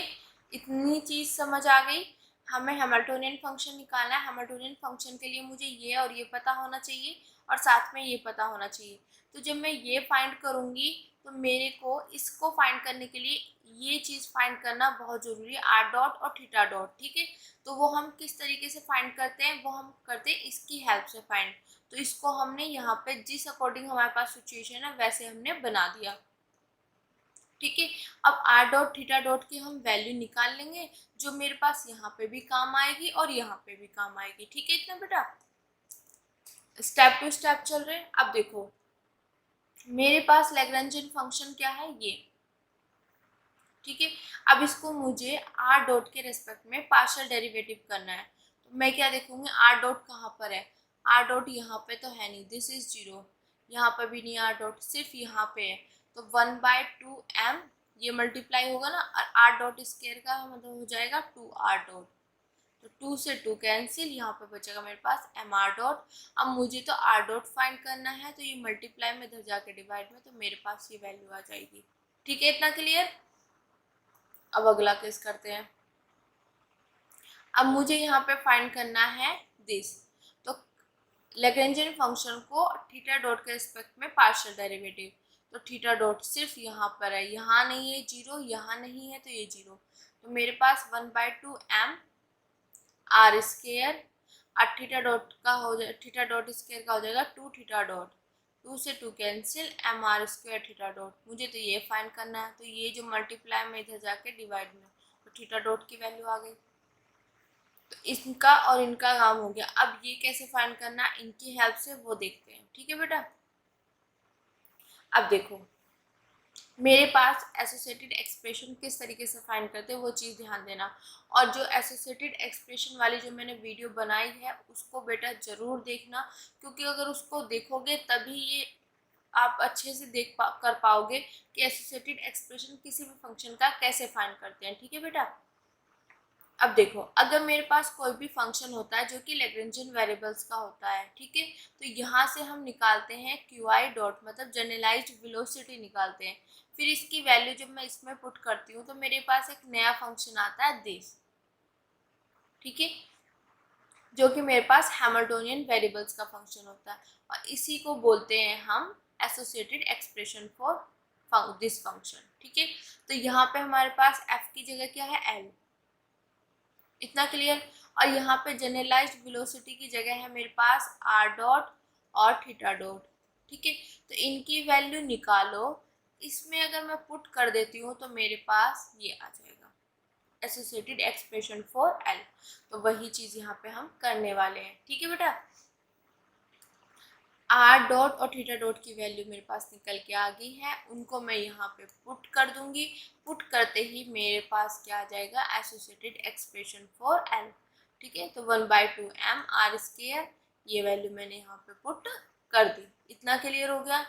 इतनी चीज समझ आ गई। हमें हैमिल्टोनियन फंक्शन निकालना है। हैमिल्टोनियन फंक्शन के लिए मुझे ये और ये पता होना चाहिए और साथ में ये पता होना चाहिए। तो जब मैं ये फाइंड करूंगी तो मेरे को इसको फाइंड करने के लिए ये चीज़ फाइंड करना बहुत ज़रूरी है, आर डॉट और थीटा डॉट। ठीक है, तो वो हम किस तरीके से फाइंड करते हैं, वो हम करते हैं इसकी हेल्प से फाइंड। तो इसको हमने यहाँ पे जिस अकॉर्डिंग हमारे पास सिचुएशन है वैसे हमने बना दिया। ठीक है, अब आर डॉट थीटा डॉट की हम वैल्यू निकाल लेंगे जो मेरे पास यहाँ पे भी काम आएगी और यहाँ पे भी काम आएगी। ठीक है इतना बेटा, स्टेप टू स्टेप चल रहे हैं। अब देखो मेरे पास लैग्रेंजियन फंक्शन क्या है ये। ठीक है, अब इसको मुझे आर डॉट के रेस्पेक्ट में पार्शियल डेरिवेटिव करना है। तो मैं क्या देखूंगी, आर डॉट कहाँ पर है, आर डॉट यहाँ पे तो है नहीं, दिस इज 0, यहाँ पे भी नहीं आर डॉट, सिर्फ यहाँ पे है। तो 1/2m ये मल्टीप्लाई होगा ना, और आर डॉट स्केयर का मतलब हो जाएगा 2 आर डॉट। तो 2 से 2 कैंसिल, यहाँ पे बचेगा मेरे पास एम आर डॉट। अब मुझे तो आर डॉट फाइंड करना है, तो ये मल्टीप्लाई में इधर जाके डिवाइड में, तो मेरे पास ये वैल्यू आ जाएगी। ठीक है इतना क्लियर। अब अगला केस करते हैं। अब मुझे यहाँ पे फाइंड करना है दिस, तो लैग्रेंजियन फंक्शन को थीटा डॉट के रिस्पेक्ट में पार्शियल डेरिवेटिव। तो थीटा डॉट सिर्फ यहाँ पर है, यहाँ नहीं है 0, यहाँ नहीं है तो ये 0। तो मेरे पास 1/2m आर स्केयर, और थीटा डॉट का हो जाए, थीटा डॉट स्केयर का हो जाएगा 2 थीटा डॉट, 2 से 2 cancel, M R square theta dot. मुझे तो ये फाइंड करना है, तो ये जो मल्टीप्लाई में इधर जाके डिवाइड में, तो थीटा डॉट की वैल्यू आ गई। तो इनका और इनका काम हो गया। अब ये कैसे फाइंड करना, इनकी हेल्प से वो देखते हैं। ठीक है बेटा, अब देखो मेरे पास एसोसिएटेड एक्सप्रेशन किस तरीके से फाइंड करते हैं वो चीज़ ध्यान देना। और जो एसोसिएटेड एक्सप्रेशन वाली जो मैंने वीडियो बनाई है उसको बेटा ज़रूर देखना, क्योंकि अगर उसको देखोगे तभी ये आप अच्छे से कर पाओगे कि एसोसिएटेड एक्सप्रेशन किसी भी फंक्शन का कैसे फाइंड करते हैं। ठीक है बेटा, अब देखो अगर मेरे पास कोई भी फंक्शन होता है जो कि लैग्रेंजियन वेरिएबल्स का होता है, ठीक है, तो यहाँ से हम निकालते हैं क्यू आई डॉट, मतलब जनरलाइज्ड वेलोसिटी निकालते हैं। फिर इसकी वैल्यू जब मैं इसमें पुट करती हूँ तो मेरे पास एक नया फंक्शन आता है दिस। ठीक है, जो कि मेरे पास हैमिल्टोनियन वेरिएबल्स का फंक्शन होता है, और इसी को बोलते हैं हम associated expression for this function. ठीक है, तो यहाँ पे हमारे पास एफ की जगह क्या है, एल। इतना क्लियर। और यहाँ पे जनरलाइज्ड वेलोसिटी की जगह है मेरे पास आर डॉट और थीटा डॉट। ठीक है, तो इनकी वैल्यू निकालो। इसमें अगर मैं पुट कर देती हूँ तो मेरे पास ये आ जाएगा एसोसिएटेड एक्सप्रेशन फॉर एल। तो वही चीज़ यहाँ पे हम करने वाले हैं। ठीक है बेटा, आर डॉट और थीटा डॉट की वैल्यू मेरे पास निकल के आ गई है, उनको मैं यहाँ पे पुट कर दूंगी। पुट करते ही मेरे पास क्या आ जाएगा, एसोसिएटेड एक्सप्रेशन फॉर एल। ठीक है, तो 1/2m आर स्क्वायर, ये वैल्यू मैंने यहाँ पे पुट कर दी। इतना क्लियर हो गया,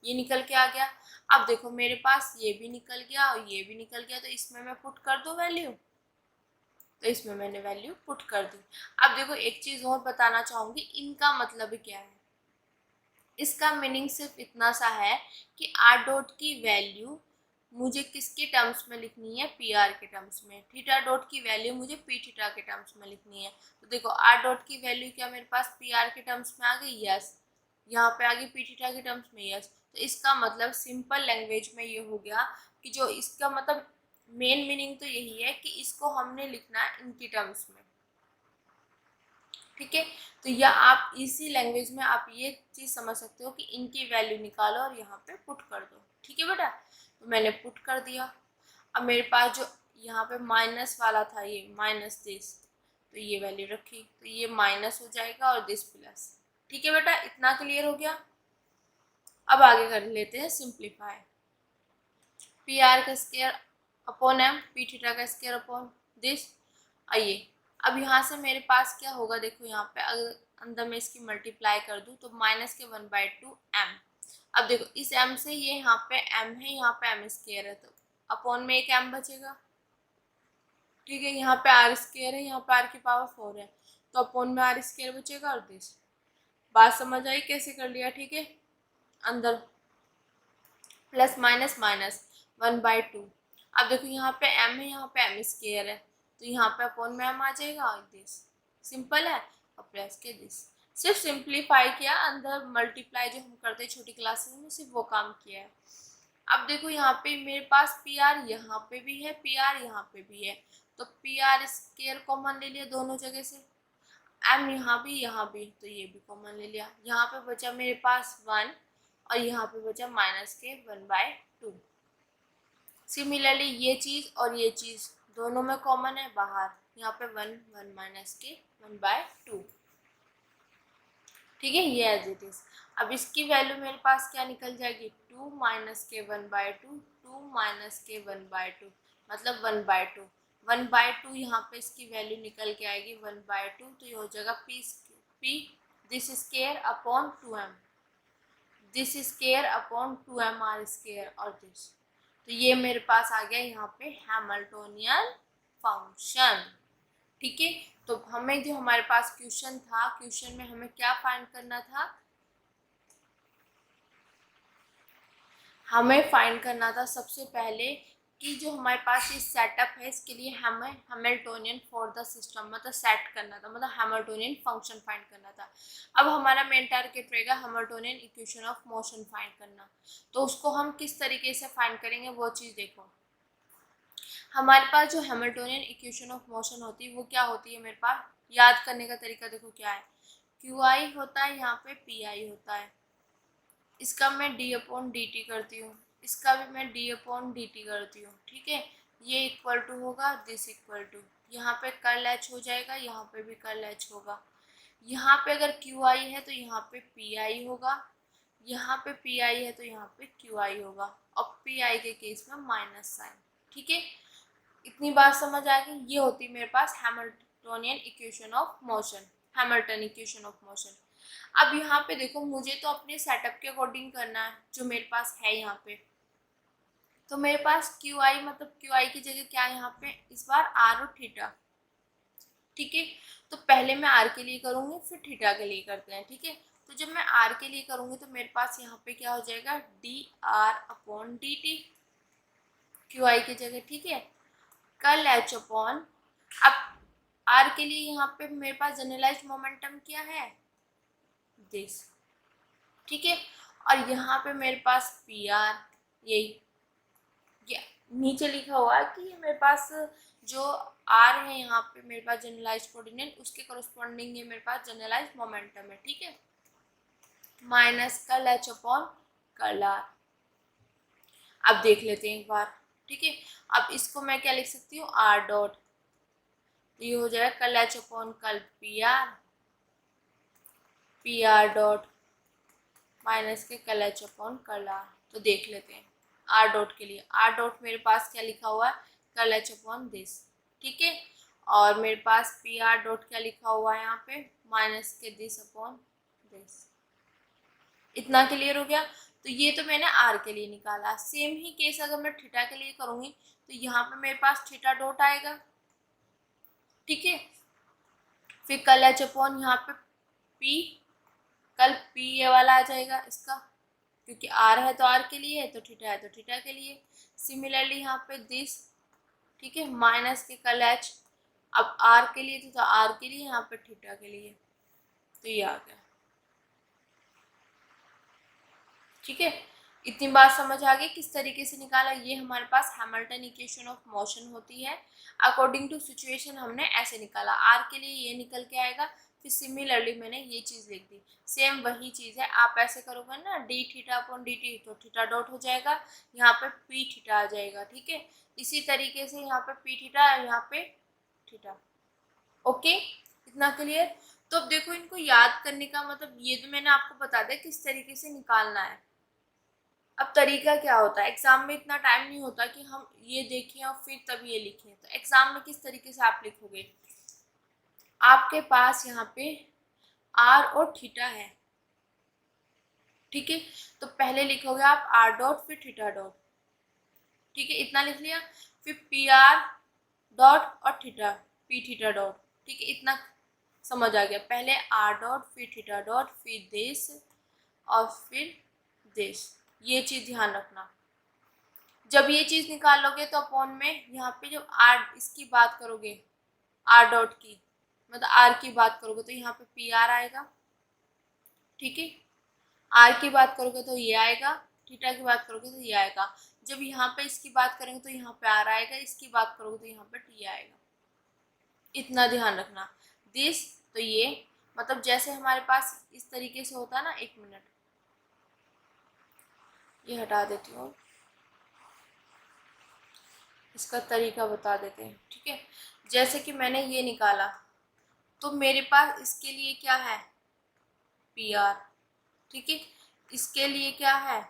ये निकल के आ गया। अब देखो मेरे पास ये भी निकल गया और ये भी निकल गया, तो इसमें मैं पुट कर दूँ वैल्यू, तो इसमें मैंने वैल्यू पुट कर दी। अब देखो एक चीज़ और बताना चाहूँगी, इनका मतलब क्या है। इसका मीनिंग सिर्फ इतना सा है कि आर डॉट की वैल्यू मुझे किसके टर्म्स में लिखनी है, पी आर के टर्म्स में। थीटा डॉट की वैल्यू मुझे पी थीटा के टर्म्स में लिखनी है। तो देखो आर डॉट की वैल्यू क्या मेरे पास पी आर के टर्म्स में आ गई, यस। यहाँ पे आ गई पी थीटा के टर्म्स में, यस। तो इसका मतलब सिंपल लैंग्वेज में ये हो गया कि जो इसका मतलब मेन मीनिंग तो यही है कि इसको हमने लिखना है इनकी टर्म्स में। ठीक है, तो या आप इसी लैंग्वेज में आप ये चीज़ समझ सकते हो कि इनकी वैल्यू निकालो और यहाँ पे पुट कर दो। ठीक है बेटा, तो मैंने पुट कर दिया। अब मेरे पास जो यहाँ पे माइनस वाला था, ये माइनस दिस, तो ये वैल्यू रखी, तो ये माइनस हो जाएगा और दिस प्लस। ठीक है बेटा, इतना क्लियर हो गया। अब आगे कर लेते हैं सिंप्लीफाई। पी आर का square upon M, P theta का स्क्वायर अपॉन दिस, आइए अब यहाँ से मेरे पास क्या होगा, देखो यहाँ पे अगर अंदर में इसकी मल्टीप्लाई कर दूँ तो माइनस के 1/2 m। अब देखो इस m से ये यहाँ पे m है, यहाँ पे m स्क्वायर है, तो अपॉन में एक m बचेगा। ठीक है, यहाँ पे r स्क्वायर है, यहाँ पे r की पावर 4 है, तो अपॉन में r स्क्वायर बचेगा और दिस। बात समझ आई कैसे कर लिया? ठीक है, अंदर प्लस माइनस माइनस 1/2। अब देखो यहाँ पे m है, यहाँ पे m स्क्वायर है, तो यहाँ पे अपॉन में m आ जाएगा और दिस। सिंपल है, और प्लस के दिस। सिर्फ सिंप्लीफाई किया, अंदर मल्टीप्लाई जो हम करते हैं छोटी क्लासेस में सिर्फ वो काम किया है। अब देखो यहाँ पे मेरे पास पी आर यहाँ पे भी है, पी आर यहाँ पे भी है, तो पी आर स्क्वायर कॉमन ले लिया दोनों जगह से, एम यहाँ भी, तो ये भी कॉमन ले लिया। यहाँ पे बचा मेरे पास 1 और यहाँ पे बचा माइनस के 1/2। सिमिलरली ये चीज़ और ये चीज़ दोनों में कॉमन है बाहर, यहाँ पे 1 माइनस के 1/2। ठीक है, ये एज इट इज। अब इसकी वैल्यू मेरे पास क्या निकल जाएगी, 2 माइनस के 1/2, 2 माइनस के 1/2 मतलब 1/2। 1/2 यहाँ पे इसकी वैल्यू निकल के आएगी 1/2, तो ये हो जाएगा P this square upon 2m, this square upon 2m R square और दिस। तो ये मेरे पास आ गया यहाँ पे हैमिल्टोनियन फंक्शन। ठीक है, तो हमें जो हमारे पास क्वेश्चन था, क्वेश्चन में हमें क्या फाइंड करना था, हमें फाइंड करना था सबसे पहले कि जो हमारे पास ये सेटअप है इसके लिए हमें हैमिल्टोनियन फॉर द सिस्टम मतलब सेट करना था, मतलब हैमिल्टोनियन फंक्शन फाइंड करना था। अब हमारा मेन टारगेट रहेगा Hamiltonian equation of motion find करना। तो उसको हम किस तरीके से फाइंड करेंगे वो चीज़ देखो। हमारे पास जो हैमिल्टोनियन इक्वेशन ऑफ मोशन होती है वो क्या होती है, मेरे पास याद करने का तरीका देखो क्या है। क्यू आई होता है, यहाँ पे पी आई होता है, इसका मैं d/dt करती हूँ, इसका भी मैं d/dt करती हूँ। ठीक है, ये इक्वल टू होगा दिस इक्वल टू, यहाँ पे कर्ल एच हो जाएगा, यहाँ पे भी कर्ल एच होगा। यहाँ पे अगर क्यू आई है तो यहाँ पे पी आई होगा, यहाँ पे पी आई है तो यहाँ पे क्यू आई होगा, और पी आई के केस में माइनस साइन। ठीक है, इतनी बात समझ आ गई। ये होती है मेरे पास Hamiltonian equation of motion, Hamilton equation of motion. अब यहाँ पे देखो मुझे तो अपने सेटअप के अकॉर्डिंग करना है जो मेरे पास है यहाँ पे। तो मेरे पास क्यू आई मतलब क्यू आई की जगह क्या है यहाँ पे इस बार आर और थीटा। ठीक है, तो पहले मैं आर के लिए करूँगी फिर थीटा के लिए करते हैं। ठीक है, तो जब मैं आर के लिए करूँगी तो मेरे पास यहाँ पे क्या हो जाएगा dr/dt क्यू आई की जगह। ठीक है, कर्ल एच अपॉन, अब आर के लिए यहाँ पे मेरे पास जनरलाइज मोमेंटम क्या है दिस। ठीक है, और यहाँ पे मेरे पास पी आर, यही नीचे लिखा हुआ है कि ये मेरे पास जो आर है यहाँ पे मेरे पास जनरलाइज कोऑर्डिनेट उसके करस्पॉन्डिंग ये मेरे पास जनरलाइज मोमेंटम है। ठीक है, minus curl H upon curl R. अब देख लेते हैं एक बार। ठीक है, अब इसको मैं क्या लिख सकती हूँ आर डॉट, तो ये हो जाएगा curl H upon curl P R dot minus के curl H upon curl R. तो देख लेते हैं आर डॉट के लिए, आर डॉट मेरे पास क्या लिखा हुआ है कर्ल एच अपॉन दिस। ठीक है, और मेरे पास पी आर डॉट क्या लिखा हुआ है यहाँ पे माइनस के दिस अपॉन दिस। इतना क्लियर हो गया। तो ये तो मैंने आर के लिए निकाला। सेम ही केस अगर मैं थीटा के लिए करूँगी तो यहाँ पे मेरे पास थीटा डॉट आएगा। ठीक है, फिर कर्ल एच अपॉन यहाँ पे पी, कल पी ये वाला आ जाएगा इसका, क्योंकि आर है तो आर के लिए है, तो थीटा है तो थीटा के लिए। सिमिलरली यहाँ पे दिस। ठीक है, माइनस के कर्ल एच, अब आर के लिए तो आर के लिए, यहाँ पे थीटा के लिए, तो ये आ गया। ठीक है, इतनी बात समझ आ गई किस तरीके से निकाला। ये हमारे पास हैमिल्टन इक्वेशन ऑफ मोशन होती है। अकॉर्डिंग टू सिचुएशन हमने ऐसे निकाला, आर के लिए ये निकल के आएगा, फिर सिमिलरली मैंने ये चीज़ लिख दी। सेम वही चीज़ है, आप ऐसे करोगे ना D theta upon D T, तो थीटा डॉट हो जाएगा, यहाँ पे पी थीटा आ जाएगा। ठीक है, इसी तरीके से यहाँ पे पी थीटा, यहाँ पे थीटा। ओके, इतना क्लियर। तो अब देखो इनको याद करने का मतलब ये तो मैंने आपको बता दिया किस तरीके से निकालना है। अब तरीका क्या होता है, एग्जाम में इतना टाइम नहीं होता कि हम ये देखें और फिर तब ये लिखें। तो एग्जाम में किस तरीके से आप लिखोगे, आपके पास यहाँ पे आर और थीटा है, ठीक है, तो पहले लिखोगे आप आर डॉट फिर थीटा डॉट, ठीक है, इतना लिख लिया। फिर पी आर डॉट और थीटा पी थीटा डॉट, ठीक है, इतना समझ आ गया। पहले आर डॉट फिर थीटा डॉट फिर दिस और फिर दिस, ये चीज ध्यान रखना। जब ये चीज निकालोगे तो अपॉन में यहाँ पे जब आर इसकी बात करोगे, आर डॉट की मतलब आर की बात करोगे तो यहाँ पे पी आर आएगा, ठीक है, आर की बात करोगे तो ये आएगा, थीटा की बात करोगे तो ये आएगा। जब यहाँ पे इसकी बात करेंगे तो यहाँ पे आर आएगा, इसकी बात करोगे तो यहाँ पे टी आएगा, इतना ध्यान रखना। दिस तो ये मतलब जैसे हमारे पास इस तरीके से होता है ना, एक मिनट ये हटा देती हूँ, इसका तरीका बता देते हैं, ठीक है। जैसे कि मैंने ये निकाला तो मेरे पास इसके लिए क्या है पी आर, ठीक है, इसके लिए क्या है,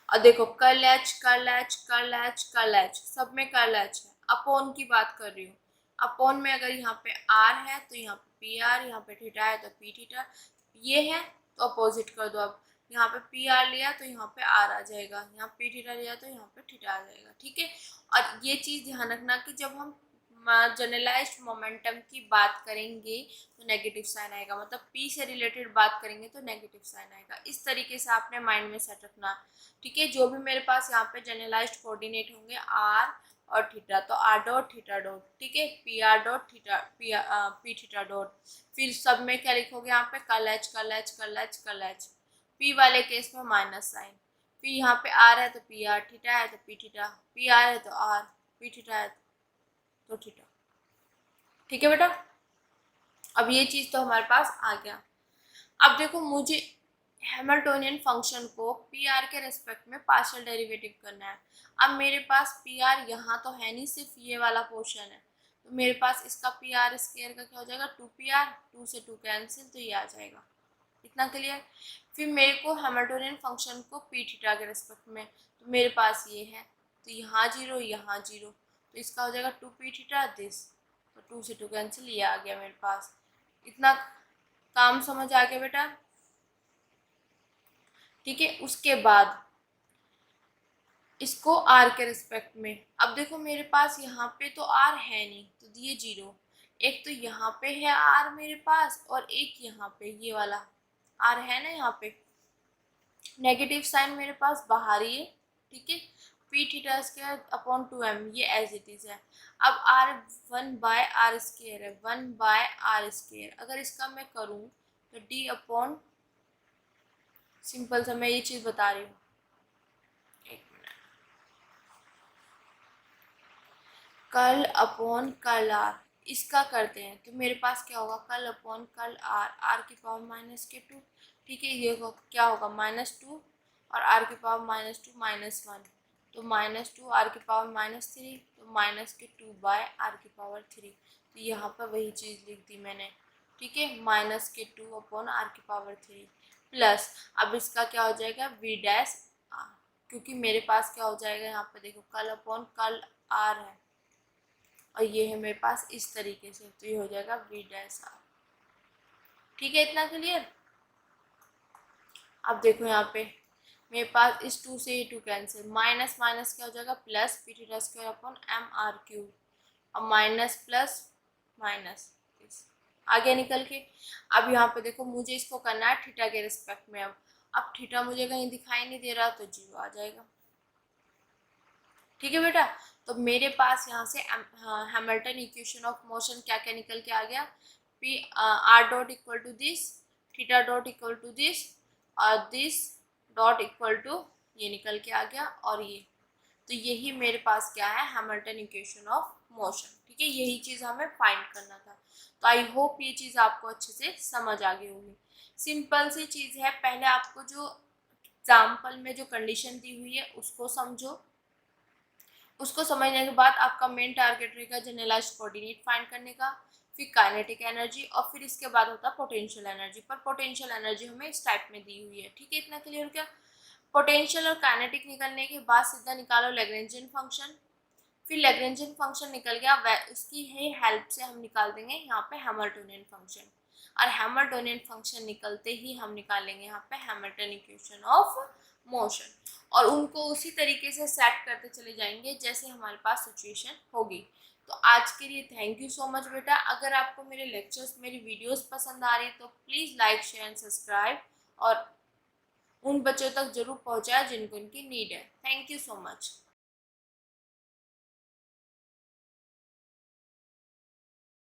और देखो curl H curl H curl H curl H, सब में कर्ल एच है। अपॉन की बात कर रही हूँ, अपॉन में अगर यहाँ पे आर है तो यहाँ पे पी आर, यहाँ पे थीटा है तो पी थीटा, ये है तो अपोजिट कर दो। अब यहाँ पे पी आर लिया तो यहाँ पे आर आ जाएगा, यहाँ पी थीटा लिया तो यहाँ पे थीटा आ जाएगा, ठीक है। और ये चीज ध्यान रखना कि जब हम जनरलाइज्ड मोमेंटम की बात करेंगे तो नेगेटिव साइन आएगा, मतलब पी से रिलेटेड बात करेंगे तो नेगेटिव साइन आएगा। इस तरीके से आपने माइंड में सेट रखना, ठीक है। जो भी मेरे पास यहाँ पे जनरलाइज्ड कोऑर्डिनेट होंगे आर और थीटा, तो आर डॉट थीटा डॉट, ठीक है, P R dot theta P theta dot, फिर सब में क्या लिखोगे यहाँ पे curl H curl H curl H curl H, P वाले केस में माइनस साइन, फिर यहाँ पे आर है तो पी आर, थीटा है तो पी थीटा, पी आर है तो आर, पी थीटा है तो थीटा, ठीक है बेटा। अब ये चीज तो हमारे पास आ गया। अब देखो मुझे हैमिल्टोनियन फंक्शन को पी आर के रेस्पेक्ट में पार्शियल डेरिवेटिव करना है। अब मेरे पास पी आर यहाँ तो है नहीं, सिर्फ ये वाला पोर्शन है, तो मेरे पास इसका पी आर स्क्वायर का क्या हो जाएगा टू पी आर, टू से टू कैंसिल तो ये आ जाएगा, इतना क्लियर। फिर मेरे को हैमिल्टोनियन फंक्शन को पी थीटा के रेस्पेक्ट में, तो मेरे पास ये है तो यहाँ जीरो यहाँ जीरो, तो इसका हो जाएगा टू पी थीटा दिस, तो टू से टू कैंसिल ये आ गया मेरे पास। इतना काम समझ आ गया बेटा, ठीक है। उसके बाद इसको आर के रिस्पेक्ट में, अब देखो मेरे पास यहाँ पे तो आर है नहीं तो दिए जीरो, एक तो यहाँ पे है आर मेरे पास और एक यहाँ पे ये वाला आर है ना, यहाँ पे नेगेटिव साइन मेरे पास बाहर ही है, ठीक है। P theta square upon two M ये एज इट इज है। अब R one by R square है, वन बाय आर स्क्वायर, अगर इसका मैं करूँ तो डी अपॉन, सिंपल सा मैं ये चीज बता रही हूँ, कर्ल अपॉन कर्ल आर, इसका करते हैं तो मेरे पास क्या होगा curl upon curl R, R की पावर माइनस के टू, ठीक है, ये क्या होगा माइनस टू और आर की power minus two minus one, तो माइनस टू आर की पावर माइनस थ्री, तो माइनस के टू बाय आर की पावर थ्री, तो यहाँ पर वही चीज़ लिख दी मैंने, ठीक है, माइनस के टू अपॉन आर की पावर थ्री प्लस, अब इसका क्या हो जाएगा वी डैश आर, क्योंकि मेरे पास क्या हो जाएगा यहाँ पे देखो कर्ल अपॉन कर्ल आर है और ये है मेरे पास इस तरीके से, तो ये हो जाएगा वी डैश आर, ठीक है, इतना क्लियर। अब देखो यहाँ पे मेरे पास इस टू से ये टू कैंसिल, माइनस माइनस क्या हो जाएगा plus P theta square upon M R cube, अब माइनस प्लस माइनस आगे निकल के। अब यहाँ पे देखो मुझे इसको करना है थीटा के रिस्पेक्ट में, अब थीटा मुझे कहीं दिखाई नहीं दे रहा तो जीरो आ जाएगा, ठीक है बेटा। तो मेरे पास यहाँ से हैमिल्टन इक्वेशन ऑफ मोशन क्या क्या निकल के आ गया, P R dot equal to this, theta dot equal to this और दिस डॉट इक्वल टू ये निकल के आ गया, और ये तो यही मेरे पास क्या है हैमिल्टन इक्वेशन ऑफ मोशन, ठीक है, यही चीज़ हमें फाइंड करना था। तो आई होप ये चीज़ आपको अच्छे से समझ आ गई होगी। सिंपल सी चीज़ है, पहले आपको जो एग्जाम्पल में जो कंडीशन दी हुई है उसको समझो, उसको समझने के बाद आपका मेन टारगेट रहेगा जनरलाइज्ड कोऑर्डिनेट फाइंड करने का, फिर काइनेटिक एनर्जी और फिर इसके बाद होता है पोटेंशियल एनर्जी। पर पोटेंशियल एनर्जी हमें इस टाइप में दी हुई है, ठीक है, इतना क्लियर क्या। पोटेंशियल और काइनेटिक निकलने के बाद सीधा निकालो लैग्रेंजियन फंक्शन। फिर लैग्रेंजियन फंक्शन निकल गया, उसकी ही हेल्प से हम निकाल देंगे यहाँ पे हैमिल्टोनियन फंक्शन, और हैमिल्टोनियन फंक्शन निकलते ही हम निकालेंगे यहाँ पे हैमिल्टन इक्वेशन ऑफ मोशन, और उनको उसी तरीके से सेट करते चले जाएंगे जैसे हमारे पास सिचुएशन होगी। तो आज के लिए थैंक यू सो मच बेटा। अगर आपको मेरे लेक्चर्स, मेरी वीडियोस पसंद आ रही है तो please like, share and subscribe, और उन बच्चों तक जरूर पहुँचाए जिनको इनकी नीड है। Thank you so much.